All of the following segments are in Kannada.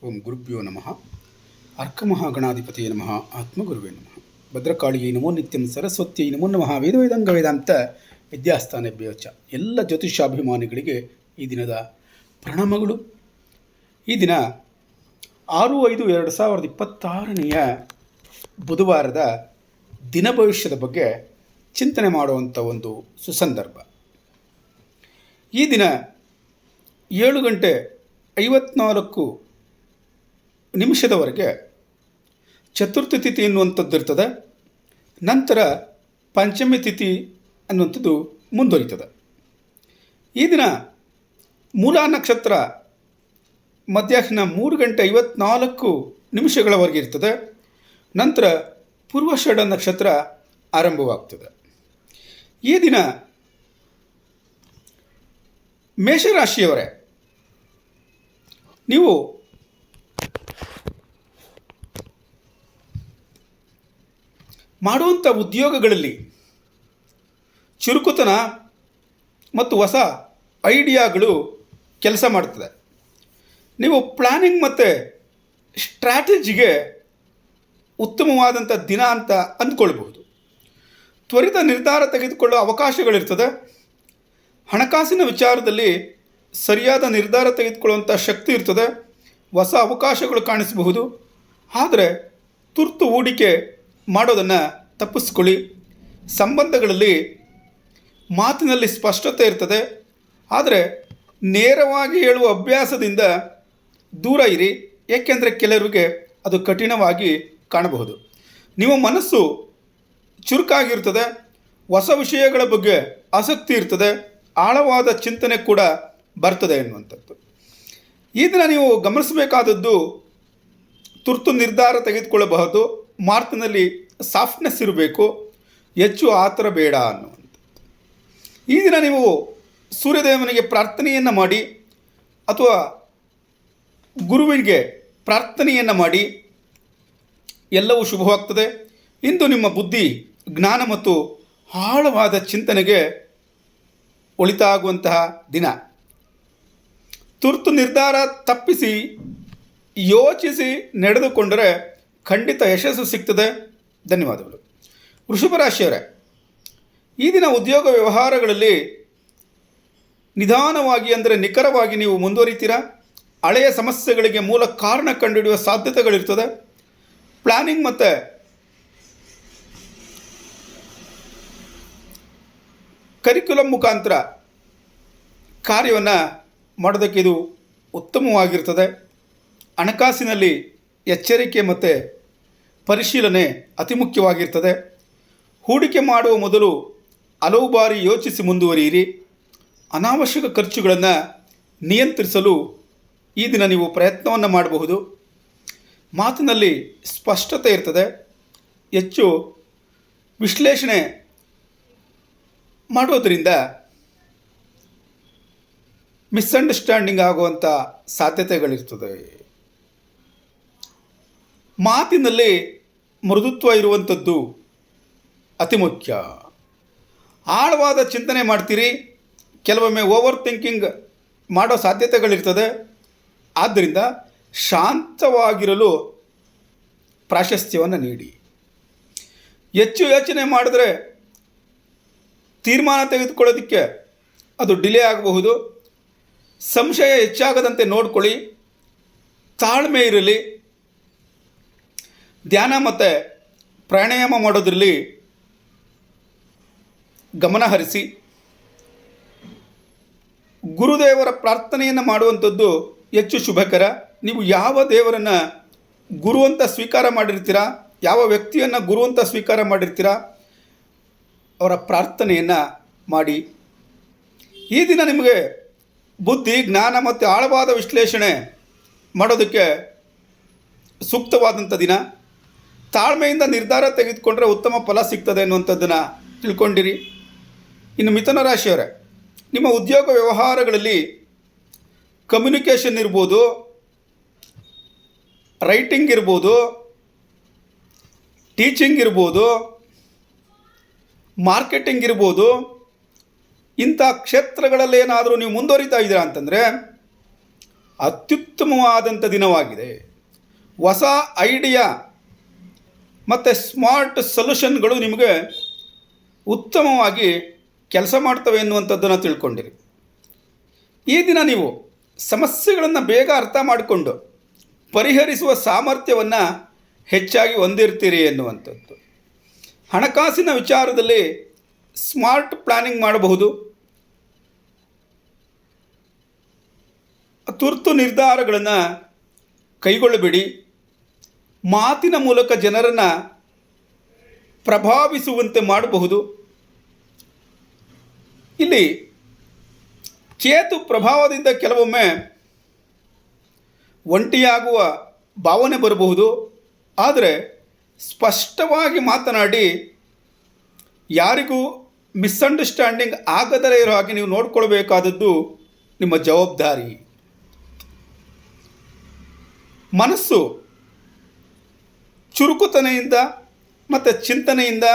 ಓಂ ಗುರುಭ್ಯೋ ನಮಃ. ಅರ್ಕಮಹಾಗಣಾಧಿಪತಿಯೇ ನಮಃ. ಆತ್ಮಗುರುವೇ ನಮಃ. ಭದ್ರಕಾಳಿಯೈ ನಮೋ ನಿತ್ಯಂ. ಸರಸ್ವತಿಯೈ ನಮೋ ನಮಃ. ವೇದವೇದಂಗ ವೇದಾಂತ ವಿದ್ಯಾಸ್ಥಾನಭ್ಯೋ ಚ. ಎಲ್ಲ ಜ್ಯೋತಿಷಾಭಿಮಾನಿಗಳಿಗೆ ಈ ದಿನದ ಪ್ರಣಾಮಗಳು. ಈ ದಿನ 6/5/2026 ಬುಧವಾರದ ದಿನ ಭವಿಷ್ಯದ ಬಗ್ಗೆ ಚಿಂತನೆ ಮಾಡುವಂಥ ಒಂದು ಸುಸಂದರ್ಭ. ಈ ದಿನ 7:54 ಚತುರ್ಥಿ ತಿಥಿ ಎನ್ನುವಂಥದ್ದು ಇರ್ತದೆ. ನಂತರ ಪಂಚಮಿ ತಿಥಿ ಅನ್ನುವಂಥದ್ದು ಮುಂದುವರಿತದೆ. ಈ ದಿನ ಮೂಲಾ ನಕ್ಷತ್ರ ಮಧ್ಯಾಹ್ನ 3:54 ಇರ್ತದೆ. ನಂತರ ಪೂರ್ವಾಷಾಢ ನಕ್ಷತ್ರ ಆರಂಭವಾಗ್ತದೆ. ಈ ದಿನ ಮೇಷರಾಶಿಯವರೇ, ನೀವು ಮಾಡುವಂಥ ಉದ್ಯೋಗಗಳಲ್ಲಿ ಚುರುಕುತನ ಮತ್ತು ಹೊಸ ಐಡಿಯಾಗಳು ಕೆಲಸ ಮಾಡ್ತದೆ. ನೀವು ಪ್ಲ್ಯಾನಿಂಗ್ ಮತ್ತು ಸ್ಟ್ರಾಟಜಿಗೆ ಉತ್ತಮವಾದಂಥ ದಿನ ಅಂತ ಅಂದ್ಕೊಳ್ಬಹುದು. ತ್ವರಿತ ನಿರ್ಧಾರ ತೆಗೆದುಕೊಳ್ಳುವ ಅವಕಾಶಗಳಿರ್ತದೆ. ಹಣಕಾಸಿನ ವಿಚಾರದಲ್ಲಿ ಸರಿಯಾದ ನಿರ್ಧಾರ ತೆಗೆದುಕೊಳ್ಳುವಂಥ ಶಕ್ತಿ ಇರ್ತದೆ. ಹೊಸ ಅವಕಾಶಗಳು ಕಾಣಿಸಬಹುದು. ಆದರೆ ತುರ್ತು ಹೂಡಿಕೆ ಮಾಡೋದನ್ನು ತಪ್ಪಿಸ್ಕೊಳ್ಳಿ. ಸಂಬಂಧಗಳಲ್ಲಿ ಮಾತಿನಲ್ಲಿ ಸ್ಪಷ್ಟತೆ ಇರ್ತದೆ. ಆದರೆ ನೇರವಾಗಿ ಹೇಳುವ ಅಭ್ಯಾಸದಿಂದ ದೂರ ಇರಿ, ಏಕೆಂದರೆ ಕೆಲವರಿಗೆ ಅದು ಕಠಿಣವಾಗಿ ಕಾಣಬಹುದು. ನಿಮ್ಮ ಮನಸ್ಸು ಚುರುಕಾಗಿರ್ತದೆ. ಹೊಸ ವಿಷಯಗಳ ಬಗ್ಗೆ ಆಸಕ್ತಿ ಇರ್ತದೆ. ಆಳವಾದ ಚಿಂತನೆ ಕೂಡ ಬರ್ತದೆ ಎನ್ನುವಂಥದ್ದು. ಈ ದಿನ ನೀವು ಗಮನಿಸಬೇಕಾದದ್ದು, ತುರ್ತು ನಿರ್ಧಾರ ತೆಗೆದುಕೊಳ್ಳಬಹುದು. ಮಾತಿನಲ್ಲಿ ಸಾಫ್ಟ್ನೆಸ್ ಇರಬೇಕು, ಹೆಚ್ಚು ಆತರ ಬೇಡ ಅನ್ನುವಂಥದ್ದು. ಈ ದಿನ ನೀವು ಸೂರ್ಯದೇವನಿಗೆ ಪ್ರಾರ್ಥನೆಯನ್ನು ಮಾಡಿ ಅಥವಾ ಗುರುವಿಗೆ ಪ್ರಾರ್ಥನೆಯನ್ನು ಮಾಡಿ ಎಲ್ಲವೂ ಶುಭವಾಗ್ತದೆ. ಇಂದು ನಿಮ್ಮ ಬುದ್ಧಿ, ಜ್ಞಾನ ಮತ್ತು ಆಳವಾದ ಚಿಂತನೆಗೆ ಒಳಿತಾಗುವಂತಹ ದಿನ. ತುರ್ತು ನಿರ್ಧಾರ ತಪ್ಪಿಸಿ ಯೋಚಿಸಿ ನಡೆದುಕೊಂಡರೆ ಖಂಡಿತ ಯಶಸ್ಸು ಸಿಗ್ತದೆ. ಧನ್ಯವಾದಗಳು. ವೃಷಭ ರಾಶಿಯವರೇ, ಈ ದಿನ ಉದ್ಯೋಗ ವ್ಯವಹಾರಗಳಲ್ಲಿ ನಿಧಾನವಾಗಿ ಅಂದರೆ ನಿಖರವಾಗಿ ನೀವು ಮುಂದುವರಿತೀರಾ. ಹಳೆಯ ಸಮಸ್ಯೆಗಳಿಗೆ ಮೂಲ ಕಾರಣ ಕಂಡುಹಿಡಿಯುವ ಸಾಧ್ಯತೆಗಳಿರ್ತದೆ. ಪ್ಲ್ಯಾನಿಂಗ್ ಮತ್ತು ಕರಿಕ್ಯುಲಮ್ ಮುಖಾಂತರ ಕಾರ್ಯವನ್ನು ಮಾಡೋದಕ್ಕೆ ಇದು ಉತ್ತಮವಾಗಿರ್ತದೆ. ಹಣಕಾಸಿನಲ್ಲಿ ಎಚ್ಚರಿಕೆ ಮತ್ತು ಪರಿಶೀಲನೆ ಅತಿ ಮುಖ್ಯವಾಗಿರ್ತದೆ. ಹೂಡಿಕೆ ಮಾಡುವ ಮೊದಲು ಹಲವು ಬಾರಿ ಯೋಚಿಸಿ ಮುಂದುವರಿಯಿರಿ. ಅನಾವಶ್ಯಕ ಖರ್ಚುಗಳನ್ನು ನಿಯಂತ್ರಿಸಲು ಈ ದಿನ ನೀವು ಪ್ರಯತ್ನವನ್ನು ಮಾಡಬಹುದು. ಮಾತಿನಲ್ಲಿ ಸ್ಪಷ್ಟತೆ ಇರ್ತದೆ. ಹೆಚ್ಚು ವಿಶ್ಲೇಷಣೆ ಮಾಡೋದರಿಂದ ಮಿಸ್ಅಂಡರ್ಸ್ಟ್ಯಾಂಡಿಂಗ್ ಆಗುವಂಥ ಸಾಧ್ಯತೆಗಳಿರ್ತದೆ. ಮಾತಿನಲ್ಲಿ ಮೃದುತ್ವ ಇರುವಂಥದ್ದು ಅತಿ ಮುಖ್ಯ. ಆಳವಾದ ಚಿಂತನೆ ಮಾಡ್ತೀರಿ. ಕೆಲವೊಮ್ಮೆ ಓವರ್ ಥಿಂಕಿಂಗ್ ಮಾಡೋ ಸಾಧ್ಯತೆಗಳಿರ್ತದೆ. ಆದ್ದರಿಂದ ಶಾಂತವಾಗಿರಲು ಪ್ರಾಶಸ್ತ್ಯವನ್ನು ನೀಡಿ. ಹೆಚ್ಚು ಯೋಚನೆ ಮಾಡಿದ್ರೆ ತೀರ್ಮಾನ ತೆಗೆದುಕೊಳ್ಳೋದಕ್ಕೆ ಅದು ಡಿಲೇ ಆಗಬಹುದು. ಸಂಶಯ ಹೆಚ್ಚಾಗದಂತೆ ನೋಡ್ಕೊಳ್ಳಿ. ತಾಳ್ಮೆ ಇರಲಿ. ಧ್ಯಾನ ಮತ್ತು ಪ್ರಾಣಾಯಾಮ ಮಾಡೋದ್ರಲ್ಲಿ ಗಮನ ಹರಿಸಿ. ಗುರುದೇವರ ಪ್ರಾರ್ಥನೆಯನ್ನು ಮಾಡುವಂಥದ್ದು ಹೆಚ್ಚು ಶುಭಕರ. ನೀವು ಯಾವ ದೇವರನ್ನು ಗುರು ಅಂತ ಸ್ವೀಕಾರ ಮಾಡಿರ್ತೀರಾ, ಯಾವ ವ್ಯಕ್ತಿಯನ್ನು ಗುರು ಅಂತ ಸ್ವೀಕಾರ ಮಾಡಿರ್ತೀರಾ, ಅವರ ಪ್ರಾರ್ಥನೆಯನ್ನು ಮಾಡಿ. ಈ ದಿನ ನಿಮಗೆ ಬುದ್ಧಿ, ಜ್ಞಾನ ಮತ್ತು ಆಳವಾದ ವಿಶ್ಲೇಷಣೆ ಮಾಡೋದಕ್ಕೆ ಸೂಕ್ತವಾದಂಥ ದಿನ. ತಾಳ್ಮೆಯಿಂದ ನಿರ್ಧಾರ ತೆಗೆದುಕೊಂಡ್ರೆ ಉತ್ತಮ ಫಲ ಸಿಗ್ತದೆ ಅನ್ನುವಂಥದ್ದನ್ನು ತಿಳ್ಕೊಂಡಿರಿ. ಇನ್ನು ಮಿಥುನ ರಾಶಿಯವರೇ, ನಿಮ್ಮ ಉದ್ಯೋಗ ವ್ಯವಹಾರಗಳಲ್ಲಿ ಕಮ್ಯುನಿಕೇಷನ್ ಇರ್ಬೋದು, ರೈಟಿಂಗ್ ಇರ್ಬೋದು, ಟೀಚಿಂಗ್ ಇರ್ಬೋದು, ಮಾರ್ಕೆಟಿಂಗ್ ಇರ್ಬೋದು. ಇಂಥ ಕ್ಷೇತ್ರಗಳಲ್ಲೇನಾದರೂ ನೀವು ಮುಂದುವರಿತಾ ಇದ್ದೀರಾ ಅಂತಂದರೆ ಅತ್ಯುತ್ತಮವಾದಂಥ ದಿನವಾಗಿದೆ. ಹೊಸ ಐಡಿಯಾ ಮತ್ತು ಸ್ಮಾರ್ಟ್ ಸೊಲ್ಯೂಷನ್ಗಳು ನಿಮಗೆ ಉತ್ತಮವಾಗಿ ಕೆಲಸ ಮಾಡ್ತವೆ ಎನ್ನುವಂಥದ್ದನ್ನು ತಿಳ್ಕೊಂಡಿರಿ. ಈ ದಿನ ನೀವು ಸಮಸ್ಯೆಗಳನ್ನು ಬೇಗ ಅರ್ಥ ಮಾಡಿಕೊಂಡು ಪರಿಹರಿಸುವ ಸಾಮರ್ಥ್ಯವನ್ನು ಹೆಚ್ಚಾಗಿ ಹೊಂದಿರ್ತೀರಿ ಎನ್ನುವಂಥದ್ದು. ಹಣಕಾಸಿನ ವಿಚಾರದಲ್ಲಿ ಸ್ಮಾರ್ಟ್ ಪ್ಲ್ಯಾನಿಂಗ್ ಮಾಡಬಹುದು. ತುರ್ತು ನಿರ್ಧಾರಗಳನ್ನು ಕೈಗೊಳ್ಳಬೇಡಿ. ಮಾತಿನ ಮೂಲಕ ಜನರನ್ನು ಪ್ರಭಾವಿಸುವಂತೆ ಮಾಡಬಹುದು. ಇಲ್ಲಿ ಕೇತು ಪ್ರಭಾವದಿಂದ ಕೆಲವೊಮ್ಮೆ ಒಂಟಿಯಾಗುವ ಭಾವನೆ ಬರಬಹುದು. ಆದರೆ ಸ್ಪಷ್ಟವಾಗಿ ಮಾತನಾಡಿ ಯಾರಿಗೂ ಮಿಸ್ಅಂಡರ್ಸ್ಟ್ಯಾಂಡಿಂಗ್ ಆಗದೇ ಇರೋ ಹಾಗೆ ನೀವು ನೋಡಿಕೊಳ್ಬೇಕಾದದ್ದು ನಿಮ್ಮ ಜವಾಬ್ದಾರಿ. ಮನಸ್ಸು ಚುರುಕುತನೆಯಿಂದ ಮತ್ತು ಚಿಂತನೆಯಿಂದ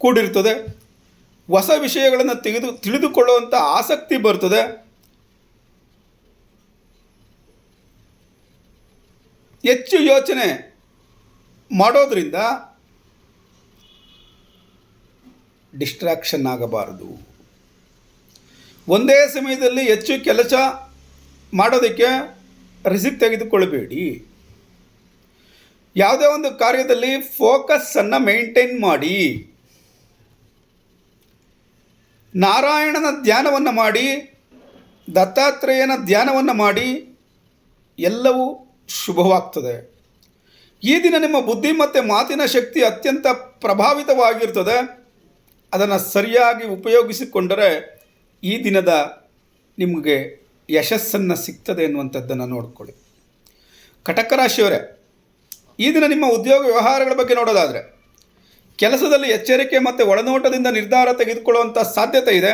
ಕೂಡಿರ್ತದೆ. ಹೊಸ ವಿಷಯಗಳನ್ನು ತಿಳಿದುಕೊಳ್ಳುವಂಥ ಆಸಕ್ತಿ ಬರ್ತದೆ. ಹೆಚ್ಚು ಯೋಚನೆ ಮಾಡೋದ್ರಿಂದ ಡಿಸ್ಟ್ರಾಕ್ಷನ್ ಆಗಬಾರದು. ಒಂದೇ ಸಮಯದಲ್ಲಿ ಹೆಚ್ಚು ಕೆಲಸ ಮಾಡೋದಕ್ಕೆ ರಿಸ್ಕ್ ತೆಗೆದುಕೊಳ್ಳಬೇಡಿ. ಯಾವುದೇ ಒಂದು ಕಾರ್ಯದಲ್ಲಿ ಫೋಕಸ್ಸನ್ನು ಮೇಂಟೈನ್ ಮಾಡಿ. ನಾರಾಯಣನ ಧ್ಯಾನವನ್ನು ಮಾಡಿ, ದತ್ತಾತ್ರೇಯನ ಧ್ಯಾನವನ್ನು ಮಾಡಿ, ಎಲ್ಲವೂ ಶುಭವಾಗ್ತದೆ. ಈ ದಿನ ನಿಮ್ಮ ಬುದ್ಧಿ ಮತ್ತು ಮಾತಿನ ಶಕ್ತಿ ಅತ್ಯಂತ ಪ್ರಭಾವಿತವಾಗಿರ್ತದೆ. ಅದನ್ನು ಸರಿಯಾಗಿ ಉಪಯೋಗಿಸಿಕೊಂಡರೆ ಈ ದಿನದ ನಿಮಗೆ ಯಶಸ್ಸನ್ನು ಸಿಗ್ತದೆ ಎನ್ನುವಂಥದ್ದನ್ನು ನೋಡಿಕೊಳ್ಳಿ. ಕಟಕ ರಾಶಿಯವರೇ, ಈ ದಿನ ನಿಮ್ಮ ಉದ್ಯೋಗ ವ್ಯವಹಾರಗಳ ಬಗ್ಗೆ ನೋಡೋದಾದರೆ ಕೆಲಸದಲ್ಲಿ ಎಚ್ಚರಿಕೆ ಮತ್ತು ಒಳನೋಟದಿಂದ ನಿರ್ಧಾರ ತೆಗೆದುಕೊಳ್ಳುವಂಥ ಸಾಧ್ಯತೆ ಇದೆ.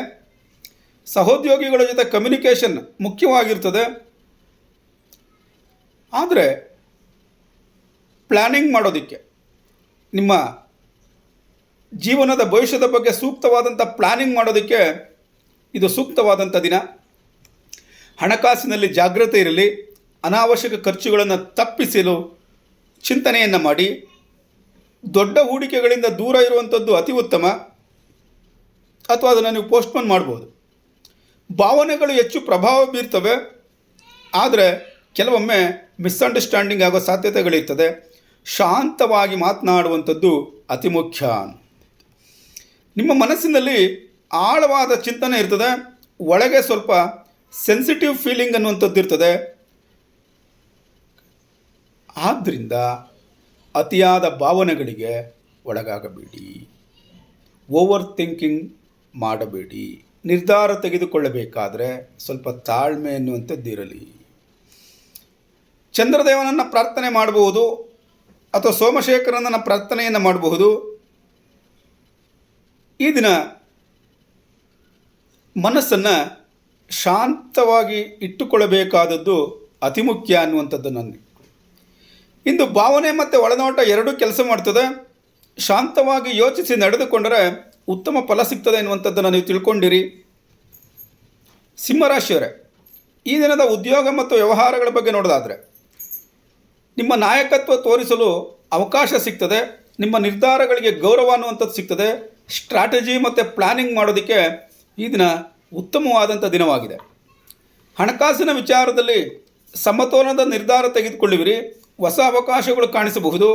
ಸಹೋದ್ಯೋಗಿಗಳ ಜೊತೆ ಕಮ್ಯುನಿಕೇಷನ್ ಮುಖ್ಯವಾಗಿರ್ತದೆ. ಆದರೆ ಪ್ಲ್ಯಾನಿಂಗ್ ಮಾಡೋದಕ್ಕೆ, ನಿಮ್ಮ ಜೀವನದ ಭವಿಷ್ಯದ ಬಗ್ಗೆ ಸೂಕ್ತವಾದಂಥ ಪ್ಲ್ಯಾನಿಂಗ್ ಮಾಡೋದಕ್ಕೆ ಇದು ಸೂಕ್ತವಾದಂಥ ದಿನ. ಹಣಕಾಸಿನಲ್ಲಿ ಜಾಗ್ರತೆ ಇರಲಿ. ಅನಾವಶ್ಯಕ ಖರ್ಚುಗಳನ್ನು ತಪ್ಪಿಸಲು ಚಿಂತನೆಯನ್ನು ಮಾಡಿ. ದೊಡ್ಡ ಹೂಡಿಕೆಗಳಿಂದ ದೂರ ಇರುವಂಥದ್ದು ಅತಿ ಉತ್ತಮ, ಅಥವಾ ಅದನ್ನು ನೀವು ಪೋಸ್ಟ್ಪೋನ್ ಮಾಡ್ಬೋದು. ಭಾವನೆಗಳು ಹೆಚ್ಚು ಪ್ರಭಾವ ಬೀರ್ತವೆ. ಆದರೆ ಕೆಲವೊಮ್ಮೆ ಮಿಸ್ಅಂಡರ್ಸ್ಟ್ಯಾಂಡಿಂಗ್ ಆಗೋ ಸಾಧ್ಯತೆಗಳಿರ್ತದೆ. ಶಾಂತವಾಗಿ ಮಾತನಾಡುವಂಥದ್ದು ಅತಿ ಮುಖ್ಯ. ನಿಮ್ಮ ಮನಸ್ಸಿನಲ್ಲಿ ಆಳವಾದ ಚಿಂತನೆ ಇರ್ತದೆ. ಒಳಗೆ ಸ್ವಲ್ಪ ಸೆನ್ಸಿಟಿವ್ ಫೀಲಿಂಗ್ ಅನ್ನುವಂಥದ್ದು ಇರ್ತದೆ. ಆದ್ದರಿಂದ ಅತಿಯಾದ ಭಾವನೆಗಳಿಗೆ ಒಳಗಾಗಬೇಡಿ. ಓವರ್ ಥಿಂಕಿಂಗ್ ಮಾಡಬೇಡಿ. ನಿರ್ಧಾರ ತೆಗೆದುಕೊಳ್ಳಬೇಕಾದರೆ ಸ್ವಲ್ಪ ತಾಳ್ಮೆ ಎನ್ನುವಂಥದ್ದು ಇರಲಿ. ಚಂದ್ರದೇವನನ್ನು ಪ್ರಾರ್ಥನೆ ಮಾಡಬಹುದು, ಅಥವಾ ಸೋಮಶೇಖರನನ್ನು ಪ್ರಾರ್ಥನೆಯನ್ನು ಮಾಡಬಹುದು. ಈ ದಿನ ಮನಸ್ಸನ್ನು ಶಾಂತವಾಗಿ ಇಟ್ಟುಕೊಳ್ಳಬೇಕಾದದ್ದು ಅತಿ ಮುಖ್ಯ ಅನ್ನುವಂಥದ್ದು ನನಗೆ. ಇಂದು ಭಾವನೆ ಮತ್ತು ಒಳನೋಟ ಎರಡೂ ಕೆಲಸ ಮಾಡ್ತದೆ. ಶಾಂತವಾಗಿ ಯೋಚಿಸಿ ನಡೆದುಕೊಂಡರೆ ಉತ್ತಮ ಫಲ ಸಿಗ್ತದೆ ಎನ್ನುವಂಥದ್ದನ್ನು ನೀವು ತಿಳ್ಕೊಂಡಿರಿ. ಸಿಂಹರಾಶಿಯವರೇ, ಈ ದಿನದ ಉದ್ಯೋಗ ಮತ್ತು ವ್ಯವಹಾರಗಳ ಬಗ್ಗೆ ನೋಡೋದಾದರೆ ನಿಮ್ಮ ನಾಯಕತ್ವ ತೋರಿಸಲು ಅವಕಾಶ ಸಿಗ್ತದೆ. ನಿಮ್ಮ ನಿರ್ಧಾರಗಳಿಗೆ ಗೌರವ ಅನ್ನುವಂಥದ್ದು ಸಿಗ್ತದೆ. ಸ್ಟ್ರಾಟಜಿ ಮತ್ತು ಪ್ಲ್ಯಾನಿಂಗ್ ಮಾಡೋದಕ್ಕೆ ಈ ದಿನ ಉತ್ತಮವಾದಂಥ ದಿನವಾಗಿದೆ. ಹಣಕಾಸಿನ ವಿಚಾರದಲ್ಲಿ ಸಮತೋಲನದ ನಿರ್ಧಾರ ತೆಗೆದುಕೊಳ್ಳುವಿರಿ. ಹೊಸ ಅವಕಾಶಗಳು ಕಾಣಿಸಬಹುದು.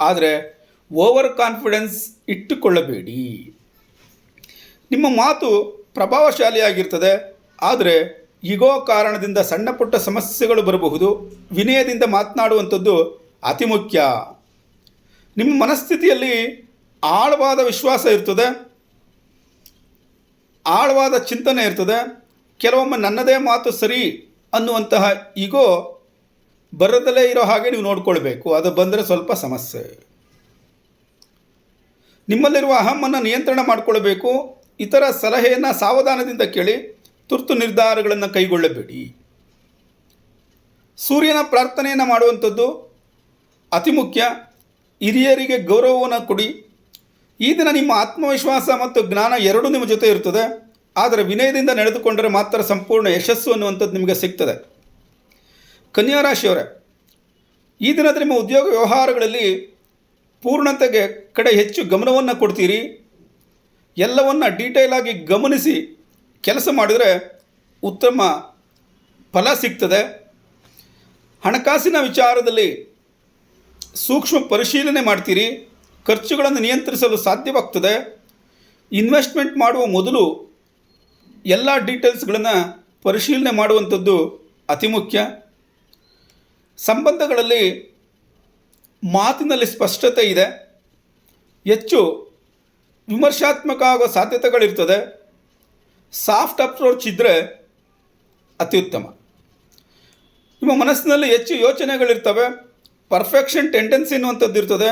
ಆದರೆ ಓವರ್ ಕಾನ್ಫಿಡೆನ್ಸ್ ಇಟ್ಟುಕೊಳ್ಳಬೇಡಿ. ನಿಮ್ಮ ಮಾತು ಪ್ರಭಾವಶಾಲಿಯಾಗಿರ್ತದೆ. ಆದರೆ ಈಗೋ ಕಾರಣದಿಂದ ಸಣ್ಣ ಪುಟ್ಟ ಸಮಸ್ಯೆಗಳು ಬರಬಹುದು. ವಿನಯದಿಂದ ಮಾತನಾಡುವಂಥದ್ದು ಅತಿ ಮುಖ್ಯ. ನಿಮ್ಮ ಮನಸ್ಥಿತಿಯಲ್ಲಿ ಆಳವಾದ ವಿಶ್ವಾಸ ಇರ್ತದೆ, ಆಳವಾದ ಚಿಂತನೆ ಇರ್ತದೆ. ಕೆಲವೊಮ್ಮೆ ನನ್ನದೇ ಮಾತು ಸರಿ ಅನ್ನುವಂತಹ ಈಗೋ ಬರದಲ್ಲೇ ಇರೋ ಹಾಗೆ ನೀವು ನೋಡಿಕೊಳ್ಬೇಕು. ಅದು ಬಂದರೆ ಸ್ವಲ್ಪ ಸಮಸ್ಯೆ. ನಿಮ್ಮಲ್ಲಿರುವ ಅಹಮ್ಮನ್ನು ನಿಯಂತ್ರಣ ಮಾಡಿಕೊಳ್ಬೇಕು. ಇತರ ಸಲಹೆಯನ್ನು ಸಾವಧಾನದಿಂದ ಕೇಳಿ. ತುರ್ತು ನಿರ್ಧಾರಗಳನ್ನು ಕೈಗೊಳ್ಳಬೇಡಿ. ಸೂರ್ಯನ ಪ್ರಾರ್ಥನೆಯನ್ನು ಮಾಡುವಂಥದ್ದು ಅತಿ ಮುಖ್ಯ. ಹಿರಿಯರಿಗೆ ಗೌರವವನ್ನು ಕೊಡಿ. ಈ ದಿನ ನಿಮ್ಮ ಆತ್ಮವಿಶ್ವಾಸ ಮತ್ತು ಜ್ಞಾನ ಎರಡೂ ನಿಮ್ಮ ಜೊತೆ ಇರ್ತದೆ. ಆದರೆ ವಿನಯದಿಂದ ನಡೆದುಕೊಂಡರೆ ಮಾತ್ರ ಸಂಪೂರ್ಣ ಯಶಸ್ಸು ಅನ್ನುವಂಥದ್ದು ನಿಮಗೆ ಸಿಗ್ತದೆ. ಕನ್ಯಾ ರಾಶಿಯವರೇ, ಈ ದಿನದ ನಿಮ್ಮ ಉದ್ಯೋಗ ವ್ಯವಹಾರಗಳಲ್ಲಿ ಪೂರ್ಣತೆಗೆ ಕಡೆ ಹೆಚ್ಚು ಗಮನವನ್ನು ಕೊಡ್ತೀರಿ. ಎಲ್ಲವನ್ನು ಡೀಟೇಲ್ ಆಗಿ ಗಮನಿಸಿ ಕೆಲಸ ಮಾಡಿದರೆ ಉತ್ತಮ ಫಲ ಸಿಗ್ತದೆ. ಹಣಕಾಸಿನ ವಿಚಾರದಲ್ಲಿ ಸೂಕ್ಷ್ಮ ಪರಿಶೀಲನೆ ಮಾಡ್ತೀರಿ. ಖರ್ಚುಗಳನ್ನು ನಿಯಂತ್ರಿಸಲು ಸಾಧ್ಯವಾಗ್ತದೆ. ಇನ್ವೆಸ್ಟ್ಮೆಂಟ್ ಮಾಡುವ ಮೊದಲು ಎಲ್ಲ ಡೀಟೇಲ್ಸ್ಗಳನ್ನು ಪರಿಶೀಲನೆ ಮಾಡುವಂಥದ್ದು ಅತಿ ಮುಖ್ಯ. ಸಂಬಂಧಗಳಲ್ಲಿ ಮಾತಿನಲ್ಲಿ ಸ್ಪಷ್ಟತೆ ಇದೆ. ಹೆಚ್ಚು ವಿಮರ್ಶಾತ್ಮಕ ಆಗೋ ಸಾಧ್ಯತೆಗಳಿರ್ತದೆ. ಸಾಫ್ಟ್ ಅಪ್ರೋಚ್ ಇದ್ದರೆ ಅತ್ಯುತ್ತಮ. ನಿಮ್ಮ ಮನಸ್ಸಿನಲ್ಲಿ ಹೆಚ್ಚು ಯೋಚನೆಗಳಿರ್ತವೆ. ಪರ್ಫೆಕ್ಷನ್ ಟೆಂಡೆನ್ಸಿ ಅನ್ನುವಂಥದ್ದು ಇರ್ತದೆ.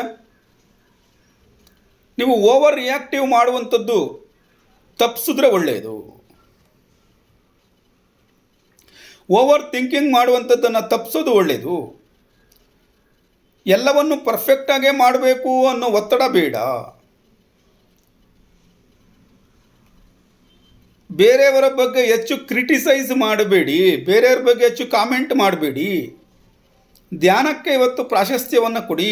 ನೀವು ಓವರ್ ರಿಯಾಕ್ಟಿವ್ ಮಾಡುವಂಥದ್ದು ತಪ್ಪಿಸಿದ್ರೆ ಒಳ್ಳೆಯದು. ಓವರ್ ಥಿಂಕಿಂಗ್ ಮಾಡುವಂಥದ್ದನ್ನು ತಪ್ಪಿಸೋದು ಒಳ್ಳೆಯದು. ಎಲ್ಲವನ್ನು ಪರ್ಫೆಕ್ಟಾಗೇ ಮಾಡಬೇಕು ಅನ್ನೋ ಒತ್ತಡ ಬೇಡ. ಬೇರೆಯವರ ಬಗ್ಗೆ ಹೆಚ್ಚು ಕ್ರಿಟಿಸೈಸ್ ಮಾಡಬೇಡಿ. ಬೇರೆಯವ್ರ ಬಗ್ಗೆ ಹೆಚ್ಚು ಕಾಮೆಂಟ್ ಮಾಡಬೇಡಿ. ಧ್ಯಾನಕ್ಕೆ ಇವತ್ತು ಪ್ರಾಶಸ್ತ್ಯವನ್ನು ಕೊಡಿ.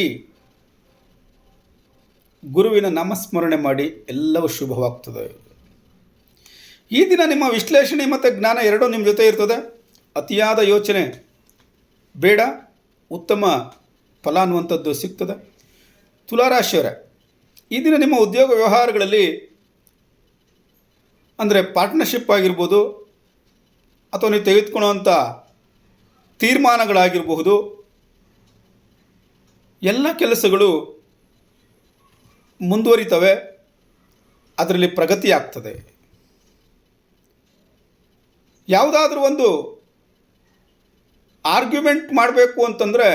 ಗುರುವಿನ ನಾಮಸ್ಮರಣೆ ಮಾಡಿ, ಎಲ್ಲವೂ ಶುಭವಾಗ್ತದೆ. ಈ ದಿನ ನಿಮ್ಮ ವಿಶ್ಲೇಷಣೆ ಮತ್ತು ಜ್ಞಾನ ಎರಡೂ ನಿಮ್ಮ ಜೊತೆ ಇರ್ತದೆ. ಅತಿಯಾದ ಯೋಚನೆ ಬೇಡ, ಉತ್ತಮ ಫಲ ಅನ್ನುವಂಥದ್ದು ಸಿಗ್ತದೆ. ತುಲಾರಾಶಿಯವರೇ, ಈ ದಿನ ನಿಮ್ಮ ಉದ್ಯೋಗ ವ್ಯವಹಾರಗಳಲ್ಲಿ ಅಂದರೆ ಪಾರ್ಟ್ನರ್ಶಿಪ್ ಆಗಿರ್ಬೋದು, ಅಥವಾ ನೀವು ತೆಗೆದುಕೊಳ್ಳುವಂಥ ತೀರ್ಮಾನಗಳಾಗಿರಬಹುದು, ಎಲ್ಲ ಕೆಲಸಗಳು ಮುಂದುವರಿತವೆ. ಅದರಲ್ಲಿ ಪ್ರಗತಿ ಆಗ್ತದೆ. ಯಾವುದಾದ್ರೂ ಒಂದು ಆರ್ಗ್ಯುಮೆಂಟ್ ಮಾಡಬೇಕು ಅಂತಂದರೆ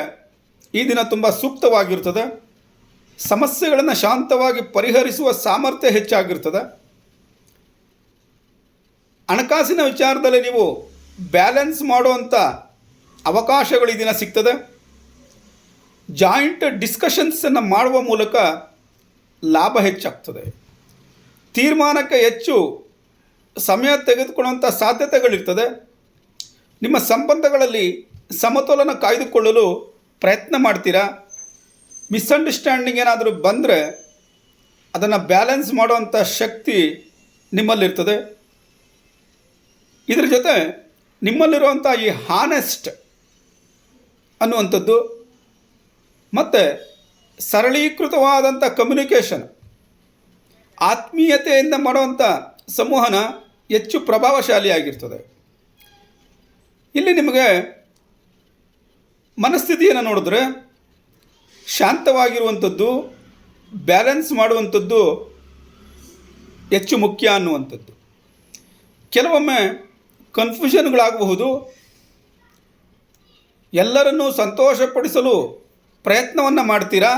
ಈ ದಿನ ತುಂಬ ಸೂಕ್ತವಾಗಿರ್ತದೆ. ಸಮಸ್ಯೆಗಳನ್ನು ಶಾಂತವಾಗಿ ಪರಿಹರಿಸುವ ಸಾಮರ್ಥ್ಯ ಹೆಚ್ಚಾಗಿರ್ತದೆ. ಹಣಕಾಸಿನ ವಿಚಾರದಲ್ಲಿ ನೀವು ಬ್ಯಾಲೆನ್ಸ್ ಮಾಡುವಂಥ ಅವಕಾಶಗಳು ಈ ದಿನ ಸಿಗ್ತದೆ. ಜಾಯಿಂಟ್ ಡಿಸ್ಕಷನ್ಸನ್ನು ಮಾಡುವ ಮೂಲಕ ಲಾಭ ಹೆಚ್ಚಾಗ್ತದೆ. ತೀರ್ಮಾನಕ್ಕೆ ಹೆಚ್ಚು ಸಮಯ ತೆಗೆದುಕೊಳ್ಳುವಂಥ ಸಾಧ್ಯತೆಗಳಿರ್ತದೆ. ನಿಮ್ಮ ಸಂಬಂಧಗಳಲ್ಲಿ ಸಮತೋಲನ ಕಾಯ್ದುಕೊಳ್ಳಲು ಪ್ರಯತ್ನ ಮಾಡ್ತೀರಾ. ಮಿಸ್ಅಂಡರ್ಸ್ಟ್ಯಾಂಡಿಂಗ್ ಏನಾದರೂ ಬಂದರೆ ಅದನ್ನು ಬ್ಯಾಲೆನ್ಸ್ ಮಾಡುವಂಥ ಶಕ್ತಿ ನಿಮ್ಮಲ್ಲಿರ್ತದೆ. ಇದರ ಜೊತೆ ನಿಮ್ಮಲ್ಲಿರುವಂಥ ಈ ಹಾನೆಸ್ಟ್ ಅನ್ನುವಂಥದ್ದು ಮತ್ತು ಸರಳೀಕೃತವಾದಂಥ ಕಮ್ಯುನಿಕೇಷನ್, ಆತ್ಮೀಯತೆಯಿಂದ ಮಾಡುವಂಥ ಸಂವಹನ ಹೆಚ್ಚು ಪ್ರಭಾವಶಾಲಿಯಾಗಿರ್ತದೆ. ಇಲ್ಲಿ ನಿಮಗೆ ಮನಸ್ಥಿತಿಯನ್ನು ನೋಡಿದ್ರೆ ಶಾಂತವಾಗಿರುವಂಥದ್ದು, ಬ್ಯಾಲೆನ್ಸ್ ಮಾಡುವಂಥದ್ದು ಹೆಚ್ಚು ಮುಖ್ಯ ಅನ್ನುವಂಥದ್ದು. ಕೆಲವೊಮ್ಮೆ ಕನ್ಫ್ಯೂಷನ್ಗಳಾಗಬಹುದು. ಎಲ್ಲರನ್ನೂ ಸಂತೋಷಪಡಿಸಲು ಪ್ರಯತ್ನವನ್ನು ಮಾಡ್ತೀರಾ.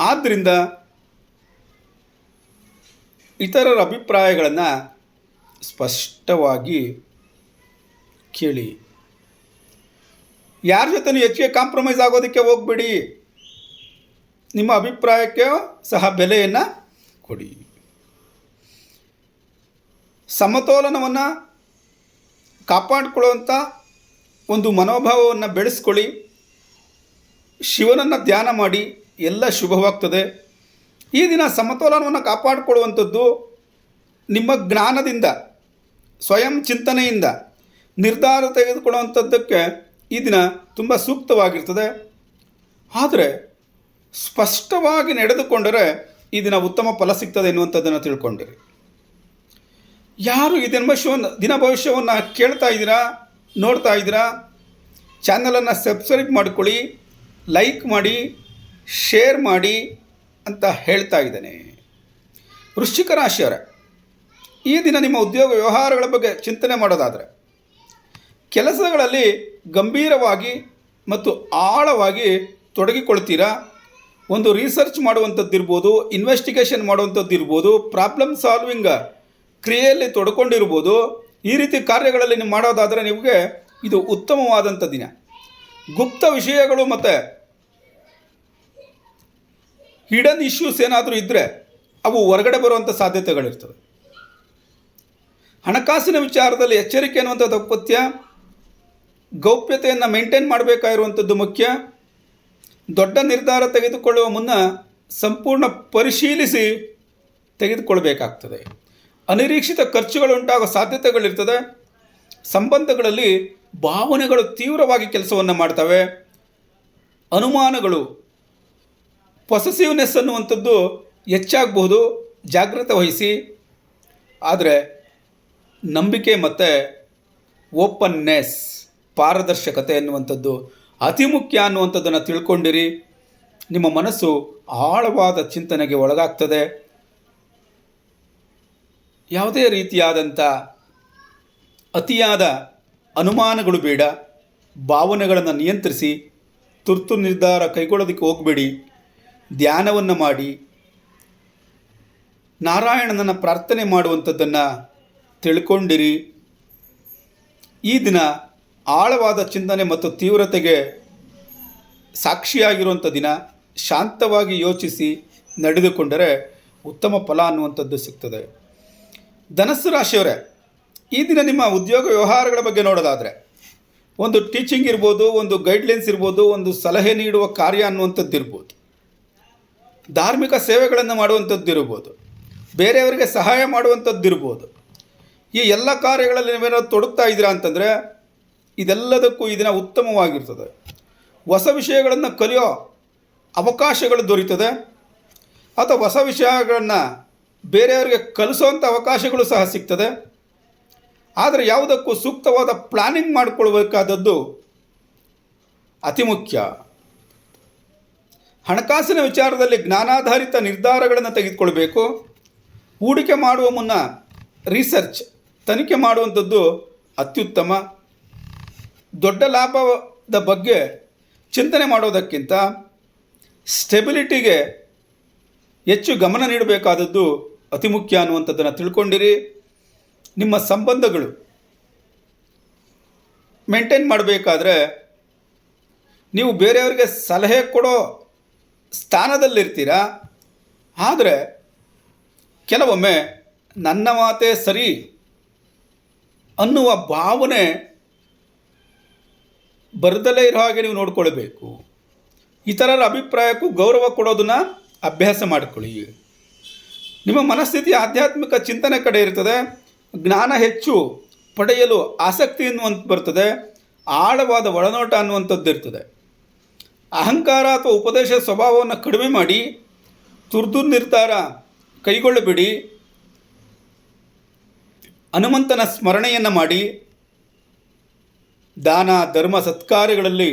ಆದ್ದರಿಂದ ಇತರರ ಅಭಿಪ್ರಾಯಗಳನ್ನು ಸ್ಪಷ್ಟವಾಗಿ ಕೇಳಿ. ಯಾರ ಜೊತೆ ಹೆಚ್ಚಿಗೆ ಕಾಂಪ್ರಮೈಸ್ ಆಗೋದಕ್ಕೆ ಹೋಗಬೇಡಿ. ನಿಮ್ಮ ಅಭಿಪ್ರಾಯಕ್ಕೆ ಸಹ ಬೆಲೆಯನ್ನು ಕೊಡಿ. ಸಮತೋಲನವನ್ನು ಕಾಪಾಡಿಕೊಳ್ಳುವಂಥ ಒಂದು ಮನೋಭಾವವನ್ನು ಬೆಳೆಸ್ಕೊಳ್ಳಿ. ಶಿವನನ್ನು ಧ್ಯಾನ ಮಾಡಿ, ಎಲ್ಲ ಶುಭವಾಗ್ತದೆ. ಈ ದಿನ ಸಮತೋಲನವನ್ನು ಕಾಪಾಡಿಕೊಳ್ಳುವಂಥದ್ದು ನಿಮ್ಮ ಜ್ಞಾನದಿಂದ, ಸ್ವಯಂ ಚಿಂತನೆಯಿಂದ ನಿರ್ಧಾರ ತೆಗೆದುಕೊಳ್ಳುವಂಥದ್ದಕ್ಕೆ ಈ ದಿನ ತುಂಬ ಸೂಕ್ತವಾಗಿರ್ತದೆ. ಆದರೆ ಸ್ಪಷ್ಟವಾಗಿ ನಡೆದುಕೊಂಡರೆ ಈ ದಿನ ಉತ್ತಮ ಫಲ ಸಿಗ್ತದೆ ಎನ್ನುವಂಥದ್ದನ್ನು ತಿಳ್ಕೊಂಡಿರಿ. ಯಾರು ಈ ದಿನ ಭವಿಷ್ಯವನ್ನು ಕೇಳ್ತಾ ಇದ್ದೀರಾ, ನೋಡ್ತಾ ಇದ್ದೀರಾ, ಚಾನಲನ್ನು ಸಬ್ಸ್ಕ್ರೈಬ್ ಮಾಡಿಕೊಳ್ಳಿ, ಲೈಕ್ ಮಾಡಿ, ಶೇರ್ ಮಾಡಿ ಅಂತ ಹೇಳ್ತಾ ಇದ್ದೇನೆ. ವೃಶ್ಚಿಕ ರಾಶಿಯವರೇ, ಈ ದಿನ ನಿಮ್ಮ ಉದ್ಯೋಗ ವ್ಯವಹಾರಗಳ ಬಗ್ಗೆ ಚಿಂತನೆ ಮಾಡೋದಾದರೆ ಕೆಲಸಗಳಲ್ಲಿ ಗಂಭೀರವಾಗಿ ಮತ್ತು ಆಳವಾಗಿ ತೊಡಗಿಕೊಳ್ತೀರಾ. ಒಂದು ರಿಸರ್ಚ್ ಮಾಡುವಂಥದ್ದಿರ್ಬೋದು, ಇನ್ವೆಸ್ಟಿಗೇಷನ್ ಮಾಡುವಂಥದ್ದಿರ್ಬೋದು, ಪ್ರಾಬ್ಲಮ್ ಸಾಲ್ವಿಂಗ್ ಕ್ರಿಯೆಯಲ್ಲಿ ತೊಡ್ಕೊಂಡಿರ್ಬೋದು. ಈ ರೀತಿ ಕಾರ್ಯಗಳಲ್ಲಿ ನೀವು ಮಾಡೋದಾದರೆ ನಿಮಗೆ ಇದು ಉತ್ತಮವಾದಂಥ ದಿನ. ಗುಪ್ತ ವಿಷಯಗಳು ಮತ್ತು ಹಿಡನ್ ಇಶ್ಯೂಸ್ ಏನಾದರೂ ಇದ್ದರೆ ಅವು ಹೊರಗಡೆ ಬರುವಂಥ ಸಾಧ್ಯತೆಗಳಿರ್ತವೆ. ಹಣಕಾಸಿನ ವಿಚಾರದಲ್ಲಿ ಎಚ್ಚರಿಕೆ ಅನ್ನುವಂಥದ್ದು ಅಗತ್ಯ. ಗೌಪ್ಯತೆಯನ್ನು ಮೇಂಟೈನ್ ಮಾಡಬೇಕಾಗಿರುವಂಥದ್ದು ಮುಖ್ಯ. ದೊಡ್ಡ ನಿರ್ಧಾರ ತೆಗೆದುಕೊಳ್ಳುವ ಮುನ್ನ ಸಂಪೂರ್ಣ ಪರಿಶೀಲಿಸಿ ತೆಗೆದುಕೊಳ್ಬೇಕಾಗ್ತದೆ. ಅನಿರೀಕ್ಷಿತ ಖರ್ಚುಗಳು ಉಂಟಾಗುವ ಸಾಧ್ಯತೆಗಳಿರ್ತದೆ. ಸಂಬಂಧಗಳಲ್ಲಿ ಭಾವನೆಗಳು ತೀವ್ರವಾಗಿ ಕೆಲಸವನ್ನು ಮಾಡ್ತವೆ. ಅನುಮಾನಗಳು, ಪೊಸೆಸಿವ್ನೆಸ್ ಅನ್ನುವಂಥದ್ದು ಹೆಚ್ಚಾಗಬಹುದು, ಜಾಗ್ರತೆ ವಹಿಸಿ. ಆದರೆ ನಂಬಿಕೆ ಮತ್ತು ಓಪನ್ನೆಸ್, ಪಾರದರ್ಶಕತೆ ಎನ್ನುವಂಥದ್ದು ಅತಿ ಮುಖ್ಯ ಅನ್ನುವಂಥದ್ದನ್ನು ತಿಳ್ಕೊಂಡಿರಿ. ನಿಮ್ಮ ಮನಸ್ಸು ಆಳವಾದ ಚಿಂತನೆಗೆ ಒಳಗಾಗ್ತದೆ. ಯಾವುದೇ ರೀತಿಯಾದಂಥ ಅತಿಯಾದ ಅನುಮಾನಗಳು ಬೇಡ. ಭಾವನೆಗಳನ್ನು ನಿಯಂತ್ರಿಸಿ ತುರ್ತು ನಿರ್ಧಾರ ಕೈಗೊಳ್ಳೋದಕ್ಕೆ ಹೋಗಬೇಡಿ. ಧ್ಯಾನವನ್ನು ಮಾಡಿ ನಾರಾಯಣನನ್ನು ಪ್ರಾರ್ಥನೆ ಮಾಡುವಂಥದ್ದನ್ನು ತಿಳ್ಕೊಂಡಿರಿ. ಈ ದಿನ ಆಳವಾದ ಚಿಂತನೆ ಮತ್ತು ತೀವ್ರತೆಗೆ ಸಾಕ್ಷಿಯಾಗಿರುವಂಥ ದಿನ. ಶಾಂತವಾಗಿ ಯೋಚಿಸಿ ನಡೆದುಕೊಂಡರೆ ಉತ್ತಮ ಫಲ ಅನ್ನುವಂಥದ್ದು ಸಿಗ್ತದೆ. ಧನಸ್ಸು ರಾಶಿಯವರೇ, ಈ ದಿನ ನಿಮ್ಮ ಉದ್ಯೋಗ ವ್ಯವಹಾರಗಳ ಬಗ್ಗೆ ನೋಡೋದಾದರೆ, ಒಂದು ಟೀಚಿಂಗ್ ಇರ್ಬೋದು, ಒಂದು ಗೈಡ್ಲೈನ್ಸ್ ಇರ್ಬೋದು, ಒಂದು ಸಲಹೆ ನೀಡುವ ಕಾರ್ಯ ಅನ್ನುವಂಥದ್ದು ಇರ್ಬೋದು, ಧಾರ್ಮಿಕ ಸೇವೆಗಳನ್ನು ಮಾಡುವಂಥದ್ದು ಇರ್ಬೋದು, ಬೇರೆಯವರಿಗೆ ಸಹಾಯ ಮಾಡುವಂಥದ್ದು ಇರ್ಬೋದು. ಈ ಎಲ್ಲ ಕಾರ್ಯಗಳಲ್ಲಿ ನೀವೇನಾದ್ರು ತೊಡಗ್ತಾ ಇದ್ದೀರಾ ಅಂತಂದರೆ ಇದೆಲ್ಲದಕ್ಕೂ ಈ ದಿನ ಉತ್ತಮವಾಗಿರ್ತದೆ. ಹೊಸ ವಿಷಯಗಳನ್ನು ಕಲಿಯೋ ಅವಕಾಶಗಳು ದೊರೀತದೆ, ಅಥವಾ ಹೊಸ ವಿಷಯಗಳನ್ನು ಬೇರೆಯವರಿಗೆ ಕಲಿಸೋವಂಥ ಅವಕಾಶಗಳು ಸಹ ಸಿಗ್ತದೆ. ಆದರೆ ಯಾವುದಕ್ಕೂ ಸೂಕ್ತವಾದ ಪ್ಲಾನಿಂಗ್ ಮಾಡಿಕೊಳ್ಬೇಕಾದದ್ದು ಅತಿ ಮುಖ್ಯ. ಹಣಕಾಸಿನ ವಿಚಾರದಲ್ಲಿ ಜ್ಞಾನಾಧಾರಿತ ನಿರ್ಧಾರಗಳನ್ನು ತೆಗೆದುಕೊಳ್ಬೇಕು. ಹೂಡಿಕೆ ಮಾಡುವ ಮುನ್ನ ರಿಸರ್ಚ್, ತನಿಖೆ ಮಾಡುವಂಥದ್ದು ಅತ್ಯುತ್ತಮ. ದೊಡ್ಡ ಲಾಭದ ಬಗ್ಗೆ ಚಿಂತನೆ ಮಾಡೋದಕ್ಕಿಂತ ಸ್ಟೆಬಿಲಿಟಿಗೆ ಹೆಚ್ಚು ಗಮನ ನೀಡಬೇಕಾದದ್ದು ಅತಿ ಮುಖ್ಯ ಅನ್ನುವಂಥದ್ದನ್ನು ತಿಳ್ಕೊಂಡಿರಿ. ನಿಮ್ಮ ಸಂಬಂಧಗಳು ಮೇಂಟೈನ್ ಮಾಡಬೇಕಾದ್ರೆ ನೀವು ಬೇರೆಯವರಿಗೆ ಸಲಹೆ ಕೊಡೋ ಸ್ಥಾನದಲ್ಲಿರ್ತೀರ. ಆದರೆ ಕೆಲವೊಮ್ಮೆ ನನ್ನ ಮಾತೇ ಸರಿ ಅನ್ನುವ ಭಾವನೆ ಬರದಲ್ಲೇ ಇರೋ ಹಾಗೆ ನೀವು ನೋಡಿಕೊಳ್ಬೇಕು. ಇತರರ ಅಭಿಪ್ರಾಯಕ್ಕೂ ಗೌರವ ಕೊಡೋದನ್ನು ಅಭ್ಯಾಸ ಮಾಡಿಕೊಳ್ಳಿ. ನಿಮ್ಮ ಮನಸ್ಥಿತಿ ಆಧ್ಯಾತ್ಮಿಕ ಚಿಂತನೆ ಕಡೆ ಇರ್ತದೆ. ಜ್ಞಾನ ಹೆಚ್ಚು ಪಡೆಯಲು ಆಸಕ್ತಿ ಅನ್ನುವಂಥ ಬರ್ತದೆ. ಆಳವಾದ ಒಳನೋಟ ಅನ್ನುವಂಥದ್ದು ಇರ್ತದೆ. ಅಹಂಕಾರ ಅಥವಾ ಉಪದೇಶ ಸ್ವಭಾವವನ್ನು ಕಡಿಮೆ ಮಾಡಿ ತುರ್ತು ನಿರ್ಧಾರ ಕೈಗೊಳ್ಳಬೇಡಿ. ಹನುಮಂತನ ಸ್ಮರಣೆಯನ್ನು ಮಾಡಿ ದಾನ ಧರ್ಮ ಸತ್ಕಾರ್ಯಗಳಲ್ಲಿ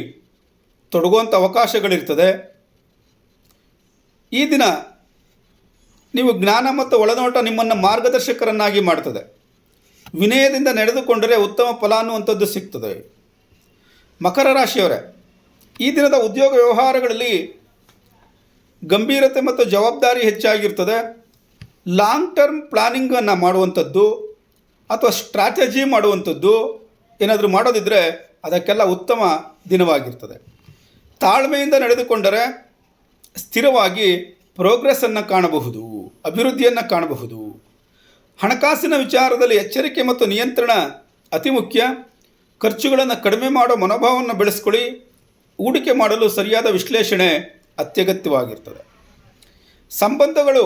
ತೊಡಗುವಂಥ ಅವಕಾಶಗಳಿರ್ತದೆ. ಈ ದಿನ ನೀವು ಜ್ಞಾನ ಮತ್ತು ಒಳನೋಟ ನಿಮ್ಮನ್ನು ಮಾರ್ಗದರ್ಶಕರನ್ನಾಗಿ ಮಾಡ್ತದೆ. ವಿನಯದಿಂದ ನಡೆದುಕೊಂಡರೆ ಉತ್ತಮ ಫಲ ಅನ್ನುವಂಥದ್ದು ಸಿಗ್ತದೆ. ಮಕರ ರಾಶಿಯವರೇ, ಈ ದಿನದ ಉದ್ಯೋಗ ವ್ಯವಹಾರಗಳಲ್ಲಿ ಗಂಭೀರತೆ ಮತ್ತು ಜವಾಬ್ದಾರಿ ಹೆಚ್ಚಾಗಿರ್ತದೆ. ಲಾಂಗ್ ಟರ್ಮ್ ಪ್ಲಾನಿಂಗನ್ನು ಮಾಡುವಂಥದ್ದು ಅಥವಾ ಸ್ಟ್ರಾಟಜಿ ಮಾಡುವಂಥದ್ದು ಏನಾದರೂ ಮಾಡೋದಿದ್ದರೆ ಅದಕ್ಕೆಲ್ಲ ಉತ್ತಮ ದಿನವಾಗಿರ್ತದೆ. ತಾಳ್ಮೆಯಿಂದ ನಡೆದುಕೊಂಡರೆ ಸ್ಥಿರವಾಗಿ ಪ್ರೋಗ್ರೆಸ್ಸನ್ನು ಕಾಣಬಹುದು, ಅಭಿವೃದ್ಧಿಯನ್ನು ಕಾಣಬಹುದು. ಹಣಕಾಸಿನ ವಿಚಾರದಲ್ಲಿ ಎಚ್ಚರಿಕೆ ಮತ್ತು ನಿಯಂತ್ರಣ ಅತಿ ಮುಖ್ಯ. ಖರ್ಚುಗಳನ್ನು ಕಡಿಮೆ ಮಾಡೋ ಮನೋಭಾವವನ್ನು ಬೆಳೆಸ್ಕೊಳ್ಳಿ. ಹೂಡಿಕೆ ಮಾಡಲು ಸರಿಯಾದ ವಿಶ್ಲೇಷಣೆ ಅತ್ಯಗತ್ಯವಾಗಿರ್ತದೆ. ಸಂಬಂಧಗಳು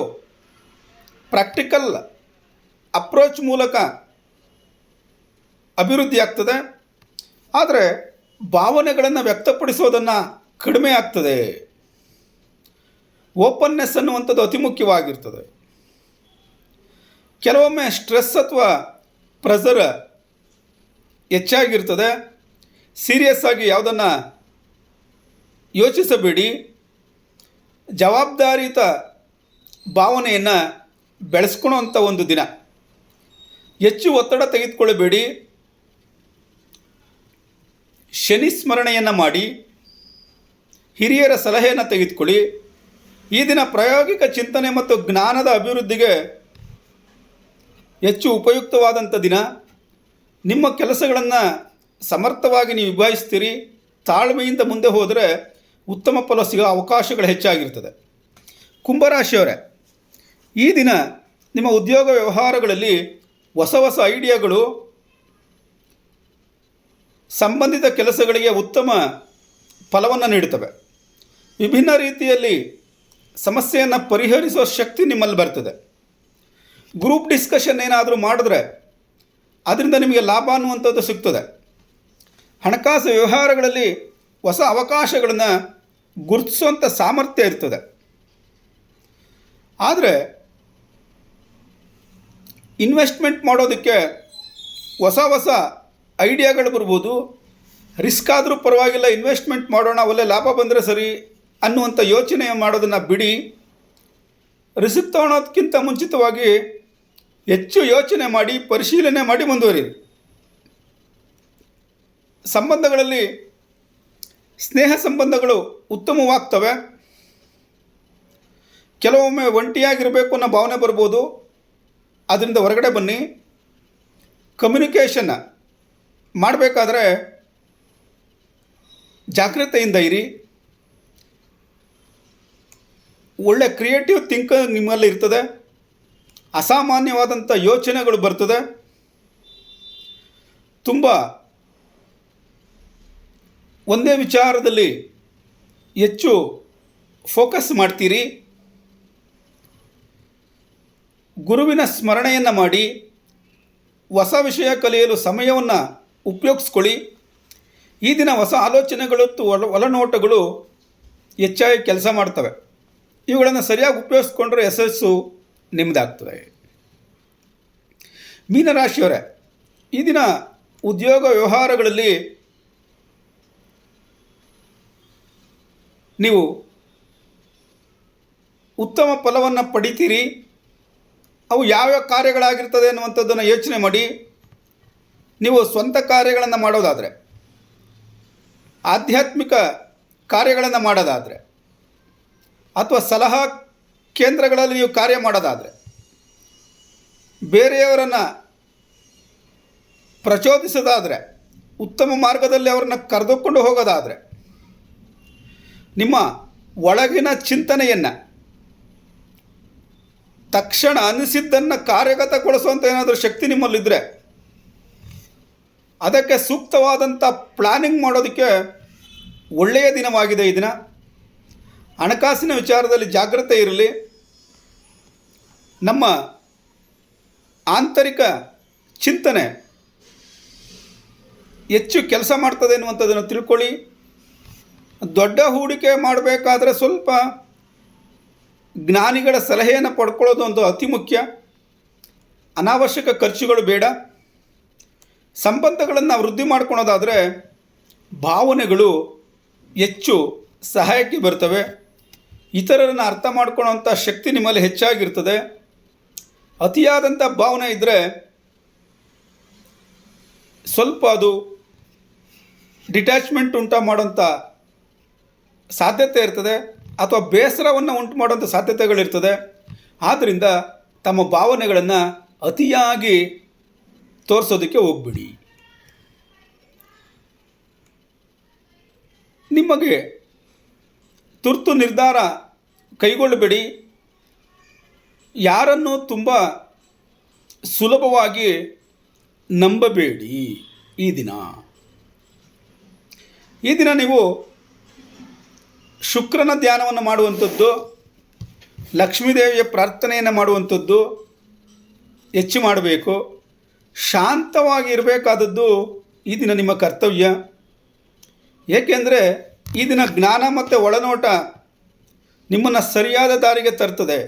ಪ್ರಾಕ್ಟಿಕಲ್ ಅಪ್ರೋಚ್ ಮೂಲಕ ಅಭಿವೃದ್ಧಿ ಆಗ್ತದೆ. ಆದರೆ ಭಾವನೆಗಳನ್ನು ವ್ಯಕ್ತಪಡಿಸೋದನ್ನು ಕಡಿಮೆ ಆಗ್ತದೆ. ಓಪನ್ನೆಸ್ ಅನ್ನುವಂಥದ್ದು ಅತಿ ಮುಖ್ಯವಾಗಿರ್ತದೆ. ಕೆಲವೊಮ್ಮೆ ಸ್ಟ್ರೆಸ್ ಅಥವಾ ಪ್ರೆಷರ್ ಹೆಚ್ಚಾಗಿರ್ತದೆ. ಸೀರಿಯಸ್ ಆಗಿ ಯಾವುದನ್ನು ಯೋಚಿಸಬೇಡಿ. ಜವಾಬ್ದಾರಿಯುತ ಭಾವನೆಯನ್ನು ಬೆಳೆಸ್ಕೊಳ್ಳೋಂಥ ಒಂದು ದಿನ. ಹೆಚ್ಚು ಒತ್ತಡ ತೆಗೆದುಕೊಳ್ಳಬೇಡಿ. ಶನಿ ಸ್ಮರಣೆಯನ್ನು ಮಾಡಿ ಹಿರಿಯರ ಸಲಹೆಯನ್ನು ತೆಗೆದುಕೊಳ್ಳಿ. ಈ ದಿನ ಪ್ರಾಯೋಗಿಕ ಚಿಂತನೆ ಮತ್ತು ಜ್ಞಾನದ ಅಭಿವೃದ್ಧಿಗೆ ಹೆಚ್ಚು ಉಪಯುಕ್ತವಾದಂಥ ದಿನ. ನಿಮ್ಮ ಕೆಲಸಗಳನ್ನು ಸಮರ್ಥವಾಗಿ ನೀವು ನಿಭಾಯಿಸ್ತೀರಿ. ತಾಳ್ಮೆಯಿಂದ ಮುಂದೆ ಹೋದರೆ ಉತ್ತಮ ಫಲ ಸಿಗೋ ಅವಕಾಶಗಳು ಹೆಚ್ಚಾಗಿರ್ತದೆ. ಕುಂಭರಾಶಿಯವರೇ, ಈ ದಿನ ನಿಮ್ಮ ಉದ್ಯೋಗ ವ್ಯವಹಾರಗಳಲ್ಲಿ ಹೊಸ ಹೊಸ ಐಡಿಯಾಗಳು ಸಂಬಂಧಿತ ಕೆಲಸಗಳಿಗೆ ಉತ್ತಮ ಫಲವನ್ನು ನೀಡುತ್ತವೆ. ವಿಭಿನ್ನ ರೀತಿಯಲ್ಲಿ ಸಮಸ್ಯೆಯನ್ನು ಪರಿಹರಿಸುವ ಶಕ್ತಿ ನಿಮ್ಮಲ್ಲಿ ಬರ್ತದೆ. ಗ್ರೂಪ್ ಡಿಸ್ಕಷನ್ ಏನಾದರೂ ಮಾಡಿದ್ರೆ ಅದರಿಂದ ನಿಮಗೆ ಲಾಭ ಅನ್ನುವಂಥದ್ದು ಸಿಗ್ತದೆ. ಹಣಕಾಸು ವ್ಯವಹಾರಗಳಲ್ಲಿ ಹೊಸ ಅವಕಾಶಗಳನ್ನು ಗುರುತಿಸುವಂಥ ಸಾಮರ್ಥ್ಯ ಇರ್ತದೆ. ಆದರೆ ಇನ್ವೆಸ್ಟ್ಮೆಂಟ್ ಮಾಡೋದಕ್ಕೆ ಹೊಸ ಐಡಿಯಾಗಳು ಬರ್ಬೋದು. ರಿಸ್ಕ್ ಆದರೂ ಪರವಾಗಿಲ್ಲ, ಇನ್ವೆಸ್ಟ್ಮೆಂಟ್ ಮಾಡೋಣ, ಒಳ್ಳೆ ಲಾಭ ಬಂದರೆ ಸರಿ ಅನ್ನುವಂಥ ಯೋಚನೆ ಮಾಡೋದನ್ನು ಬಿಡಿ. ರಿಸ್ಕ್ ತೊಗೊಳೋದಕ್ಕಿಂತ ಮುಂಚಿತವಾಗಿ ಹೆಚ್ಚು ಯೋಚನೆ ಮಾಡಿ, ಪರಿಶೀಲನೆ ಮಾಡಿ ಮುಂದುವರಿಯಿರಿ. ಸಂಬಂಧಗಳಲ್ಲಿ ಸ್ನೇಹ ಸಂಬಂಧಗಳು ಉತ್ತಮವಾಗ್ತವೆ. ಕೆಲವೊಮ್ಮೆ ಒಂಟಿಯಾಗಿರಬೇಕು ಅನ್ನೋ ಭಾವನೆ ಬರ್ಬೋದು. ಅದರಿಂದ ಹೊರಗಡೆ ಬನ್ನಿ. ಕಮ್ಯುನಿಕೇಷನ್ ಮಾಡಬೇಕಾದ್ರೆ ಜಾಗೃತೆಯಿಂದ ಇರಿ. ಒಳ್ಳೆ ಕ್ರಿಯೇಟಿವ್ ಥಿಂಕಿಂಗ್ ನಿಮ್ಮಲ್ಲಿ ಇರ್ತದೆ. ಅಸಾಮಾನ್ಯವಾದಂಥ ಯೋಚನೆಗಳು ಬರ್ತದೆ. ತುಂಬ ಒಂದೇ ವಿಚಾರದಲ್ಲಿ ಹೆಚ್ಚು ಫೋಕಸ್ ಮಾಡ್ತೀರಿ. ಗುರುವಿನ ಸ್ಮರಣೆಯನ್ನು ಮಾಡಿ ಹೊಸ ವಿಷಯ ಕಲಿಯಲು ಸಮಯವನ್ನು ಉಪಯೋಗಿಸ್ಕೊಳ್ಳಿ. ಈ ದಿನ ಹೊಸ ಆಲೋಚನೆಗಳು ಒಳನೋಟಗಳು ಹೆಚ್ಚಾಗಿ ಕೆಲಸ ಮಾಡ್ತವೆ. ಇವುಗಳನ್ನು ಸರಿಯಾಗಿ ಉಪಯೋಗಿಸ್ಕೊಂಡ್ರೆ ಯಶಸ್ಸು ನಿಮ್ಮದಾಗ್ತದೆ. ಮೀನರಾಶಿಯವರೇ, ಈ ದಿನ ಉದ್ಯೋಗ ವ್ಯವಹಾರಗಳಲ್ಲಿ ನೀವು ಉತ್ತಮ ಫಲವನ್ನು ಪಡಿತೀರಿ. ಅವು ಯಾವ್ಯಾವ ಕಾರ್ಯಗಳಾಗಿರ್ತದೆ ಅನ್ನುವಂಥದ್ದನ್ನು ಯೋಚನೆ ಮಾಡಿ. ನೀವು ಸ್ವಂತ ಕಾರ್ಯಗಳನ್ನು ಮಾಡೋದಾದರೆ, ಆಧ್ಯಾತ್ಮಿಕ ಕಾರ್ಯಗಳನ್ನು ಮಾಡೋದಾದರೆ, ಅಥವಾ ಸಲಹಾ ಕೇಂದ್ರಗಳಲ್ಲಿ ನೀವು ಕಾರ್ಯ ಮಾಡೋದಾದರೆ, ಬೇರೆಯವರನ್ನು ಪ್ರಚೋದಿಸೋದಾದರೆ, ಉತ್ತಮ ಮಾರ್ಗದಲ್ಲಿ ಅವರನ್ನು ಕರೆದುಕೊಂಡು ಹೋಗೋದಾದರೆ, ನಿಮ್ಮ ಒಳಗಿನ ಚಿಂತನೆಯನ್ನು ತಕ್ಷಣ ಅನಿಸಿದ್ದನ್ನು ಕಾರ್ಯಗತಗೊಳಿಸುವಂಥ ಏನಾದರೂ ಶಕ್ತಿ ನಿಮ್ಮಲ್ಲಿದ್ದರೆ ಅದಕ್ಕೆ ಸೂಕ್ತವಾದಂಥ ಪ್ಲಾನಿಂಗ್ ಮಾಡೋದಕ್ಕೆ ಒಳ್ಳೆಯ ದಿನವಾಗಿದೆ ಈ ದಿನ. ಹಣಕಾಸಿನ ವಿಚಾರದಲ್ಲಿ ಜಾಗ್ರತೆ ಇರಲಿ. ನಮ್ಮ ಆಂತರಿಕ ಚಿಂತನೆ ಹೆಚ್ಚು ಕೆಲಸ ಮಾಡ್ತದೆ ಎನ್ನುವಂಥದ್ದನ್ನು ತಿಳ್ಕೊಳ್ಳಿ. ದೊಡ್ಡ ಹೂಡಿಕೆ ಮಾಡಬೇಕಾದ್ರೆ ಸ್ವಲ್ಪ ಜ್ಞಾನಿಗಳ ಸಲಹೆಯನ್ನು ಪಡ್ಕೊಳ್ಳೋದು ಒಂದು ಅತಿ ಮುಖ್ಯ. ಅನಾವಶ್ಯಕ ಖರ್ಚುಗಳು ಬೇಡ. ಸಂಬಂಧಗಳನ್ನು ವೃದ್ಧಿ ಮಾಡ್ಕೊಳೋದಾದರೆ ಭಾವನೆಗಳು ಹೆಚ್ಚು ಸಹಾಯಕ್ಕೆ ಬರ್ತವೆ. ಇತರರನ್ನು ಅರ್ಥ ಮಾಡ್ಕೊಳ್ಳೋಂಥ ಶಕ್ತಿ ನಿಮ್ಮಲ್ಲಿ ಹೆಚ್ಚಾಗಿರ್ತದೆ. ಅತಿಯಾದಂಥ ಭಾವನೆ ಇದ್ದರೆ ಸ್ವಲ್ಪ ಅದು ಡಿಟ್ಯಾಚ್ಮೆಂಟ್ ಉಂಟು ಮಾಡೋಂಥ ಸಾಧ್ಯತೆ ಇರ್ತದೆ, ಅಥವಾ ಬೇಸರವನ್ನು ಉಂಟು ಮಾಡುವಂಥ ಸಾಧ್ಯತೆಗಳಿರ್ತದೆ. ಆದ್ದರಿಂದ ತಮ್ಮ ಭಾವನೆಗಳನ್ನು ಅತಿಯಾಗಿ ತೋರಿಸೋದಕ್ಕೆ ಹೋಗ್ಬಿಡಿ. ನಿಮಗೆ ತುರ್ತು ನಿರ್ಧಾರ ಕೈಗೊಳ್ಳಬೇಡಿ. ಯಾರನ್ನು ತುಂಬ ಸುಲಭವಾಗಿ ನಂಬಬೇಡಿ. ಈ ದಿನ ನೀವು ಶುಕ್ರನ ಧ್ಯಾನವನ್ನು ಮಾಡುವಂಥದ್ದು, ಲಕ್ಷ್ಮೀದೇವಿಯ ಪ್ರಾರ್ಥನೆಯನ್ನು ಮಾಡುವಂಥದ್ದು ಹೆಚ್ಚು ಮಾಡಬೇಕು. ಶಾಂತವಾಗಿ ಇರಬೇಕಾದದ್ದು ಈ ದಿನ ನಿಮ್ಮ ಕರ್ತವ್ಯ. ಏಕೆಂದರೆ ಈ ದಿನ ಜ್ಞಾನ ಮತ್ತು ಒಳನೋಟ ನಿಮ್ಮನ್ನು ಸರಿಯಾದ ದಾರಿಗೆ ತರ್ತದೆ.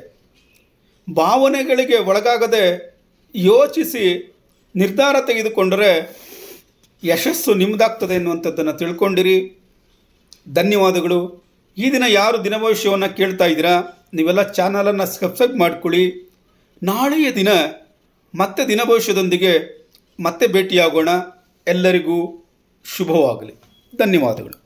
ಭಾವನೆಗಳಿಗೆ ಒಳಗಾಗದೆ ಯೋಚಿಸಿ ನಿರ್ಧಾರ ತೆಗೆದುಕೊಂಡರೆ ಯಶಸ್ಸು ನಿಮ್ಮದಾಗ್ತದೆ ಎನ್ನುವಂಥದ್ದನ್ನು ತಿಳ್ಕೊಂಡಿರಿ. ಧನ್ಯವಾದಗಳು. ಈ ದಿನ ಯಾರು ದಿನಭವಿಷ್ಯವನ್ನು ಕೇಳ್ತಾ ಇದ್ದೀರಾ, ನೀವೆಲ್ಲ ಚಾನಲನ್ನು ಸಬ್ಸ್ಕ್ರೈಬ್ ಮಾಡಿಕೊಳ್ಳಿ. ನಾಳೆಯ ದಿನ ಮತ್ತೆ ದಿನಭವಿಷ್ಯದೊಂದಿಗೆ ಮತ್ತೆ ಭೇಟಿಯಾಗೋಣ. ಎಲ್ಲರಿಗೂ ಶುಭವಾಗಲಿ. ಧನ್ಯವಾದಗಳು.